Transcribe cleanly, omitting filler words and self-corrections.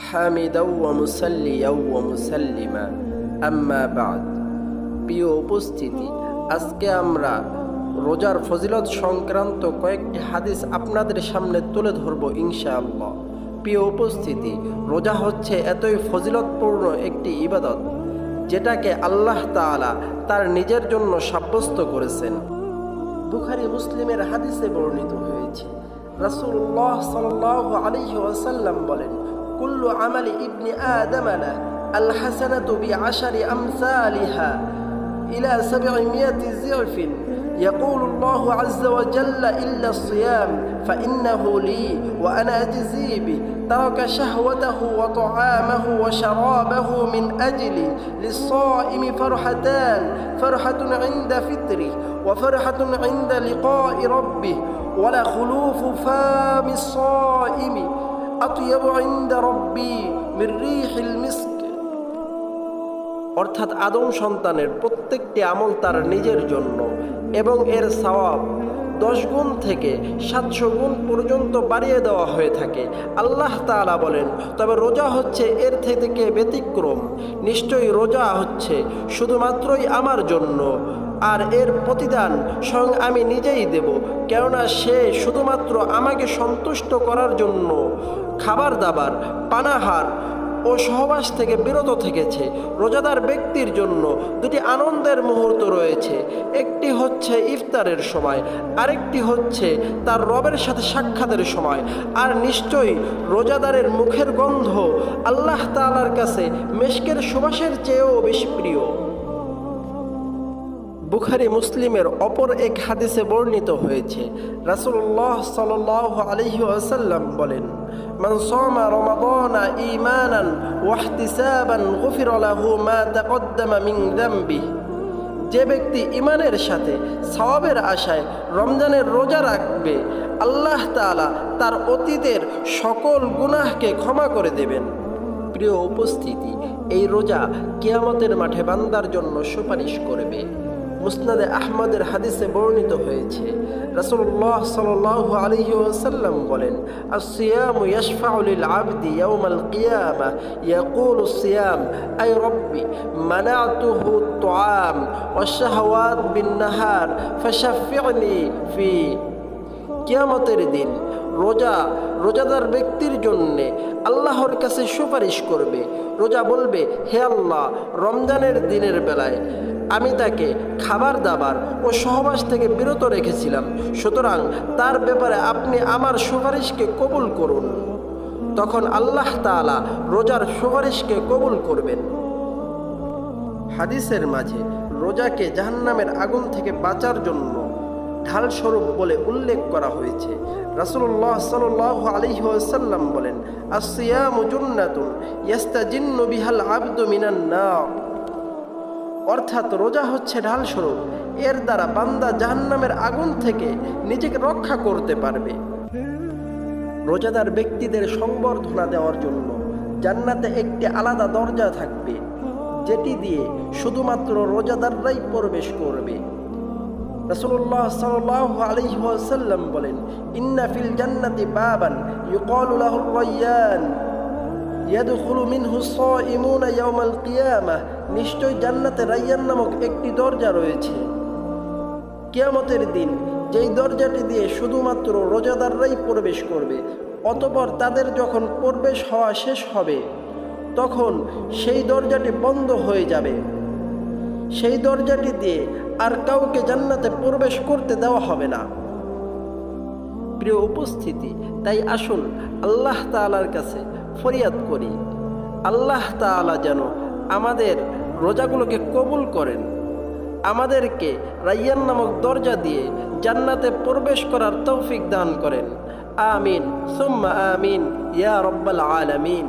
حامدا ومصليا ومسلما আম্মা বাদ। প্রিয় উপস্থিতি, আজকে আমরা রোজার ফজিলত সংক্রান্ত কয়েকটি হাদিস আপনাদের সামনে তুলে ধরব ইনশাআল্লাহ। প্রিয় উপস্থিতি, রোজা হচ্ছে এতই ফজিলতপূর্ণ একটি ইবাদত যেটাকে আল্লাহ তাআলা তার নিজের জন্য সাব্যস্ত করেছেন। বুখারী মুসলিমের হাদিসে বর্ণিত হয়েছে, রাসূলুল্লাহ সাল্লাল্লাহু আলাইহি ওয়াসাল্লাম বলেন, কুল্লু আমালি ইবনি আদম লাহু আল হাসানাতু বিআশরি আমসালিহা ইলা 700 জিরফিন يقول الله عز وجل إلا الصيام فإنه لي وأنا أجزي به ترك شهوته وطعامه وشرابه من أجلي للصائم فرحتان فرحة عند فطره وفرحة عند لقاء ربه ولخلوف فم الصائم أطيب عند ربي من ريح المسك। অর্থাৎ আদম সন্তানের প্রত্যেকটি আমল তার নিজের জন্য এবং এর সওয়াব 10 গুণ থেকে 700 গুণ পর্যন্ত বাড়িয়ে দেওয়া হয়ে থাকে। আল্লাহ তাআলা বলেন, তবে রোজা হচ্ছে এর থেকে ব্যতিক্রম। নিশ্চয়ই রোজা হচ্ছে শুধুমাত্রই আমার জন্য, আর এর প্রতিদান স্বয়ং আমি নিজেই দেব, কেননা সে শুধুমাত্র আমাকে সন্তুষ্ট করার জন্য খাবার দাবার, পানাহার ও সহবাস থেকে বিরত থেকেছে। রোজাদার ব্যক্তির জন্য দুটি আনন্দের মুহূর্ত রয়েছে, একটি হচ্ছে ইফতারের সময়, আরেকটি হচ্ছে তার রবের সাথে সাক্ষাতের সময়। আর নিশ্চয়ই রোজাদারের মুখের গন্ধ আল্লাহ তাআলার কাছে মেশকের সুবাসের চেয়েও বেশি প্রিয়। বুখারী মুসলিমের অপর এক হাদিসে বর্ণিত হয়েছে, রাসূলুল্লাহ সাল্লাল্লাহু আলাইহি ওয়াসাল্লাম বলেন, মান সামা রমাদানা ঈমানান ওয়া ইহতিসাবান গুফিরা লাহু মা তাকদ্দামা মিন যামবিহি। যে ব্যক্তি ঈমানের সাথে সওয়াবের আশায় রমজানের রোজা রাখবে, আল্লাহ তাআলা তার অতীতের সকল গুনাহকে ক্ষমা করে দেবেন। প্রিয় উপস্থিতি, এই রোজা কিয়ামতের মাঠে বান্দার জন্য সুপারিশ করবে। মুসনাদে আহমদের হাদিসে বর্ণিত হয়েছে, রাসূলুল্লাহ সাল্লাল্লাহু আলাইহি ওয়াসাল্লাম বলেন, আস-সিয়ামু ইয়াশফাউ লিল আবদি ইয়াওমাল কিয়ামাহ ইয়াকুলু আস-সিয়াম আই রব্বি মানাতুহু আত-তুআম ওয়াশ-শাহওয়াত বিন-নাহার ফাশাফি'নি ফি। কিয়ামতের দিন রোজাদার ব্যক্তির জন্যে আল্লাহর কাছে সুপারিশ করবে। রোজা বলবে, হে আল্লাহ, রমজানের দিনের বেলায় আমি তাকে খাবার দাবার ও সহবাস থেকে বিরত রেখেছিলাম, সুতরাং তার ব্যাপারে আপনি আমার সুপারিশকে কবুল করুন। তখন আল্লাহ তাআলা রোজার সুপারিশকে কবুল করবেন। হাদিসের মাঝে রোজাকে জাহান্নামের আগুন থেকে বাঁচার জন্য ঢাল স্বরূপ বলে উল্লেখ করা হয়েছে। রাসূলুল্লাহ সাল্লাল্লাহু আলাইহি ওয়াসাল্লাম বলেন, আস-সিয়ামু জুন্নাতুন ইয়াস্তাজিন্নু বিহাল আবদু মিনান নার। অর্থাৎ রোজা হচ্ছে ঢাল স্বরূপ, এর দ্বারা বান্দা জাহান্নামের আগুন থেকে নিজেকে রক্ষা করতে পারবে। রোজাদার ব্যক্তিদের সংবর্ধনা দেওয়ার জন্য জান্নাতে একটি আলাদা দরজা থাকবে, যেটি দিয়ে শুধুমাত্র রোজাদাররাই প্রবেশ করবে। রাসূলুল্লাহ সাল্লাল্লাহু আলাইহি ওয়াসাল্লাম বলেন, ইন্না ফিল জান্নাতি বাবান ইউকালু লাহুর রায়্যান ইয়াদখুলু মিনহু আস-সাইমুনা ইয়াওমাল কিয়ামাহ। নিশ্চয় জান্নাতে রায়্যান নামক একটি দরজা রয়েছে। কিয়ামতের দিন যেই দরজাটি দিয়ে শুধুমাত্র রোজাদাররাই প্রবেশ করবে, অতঃপর তাদের যখন প্রবেশ হওয়া শেষ হবে, তখন সেই দরজাটি বন্ধ হয়ে যাবে। সেই দরজাটি দিয়ে আর কাউকে জান্নাতে প্রবেশ করতে দেওয়া হবে না। প্রিয় উপস্থিতি, তাই আসুন আল্লাহ তাআলার কাছে ফরিয়াদ করি, আল্লাহ তাআলা যেন আমাদের রোজাগুলোকে কবুল করেন, আমাদেরকে রায়্যান নামক দরজা দিয়ে জান্নাতে প্রবেশ করার তৌফিক দান করেন। আমিন সুম্মা আমিন ইয়া রাব্বাল আলামিন।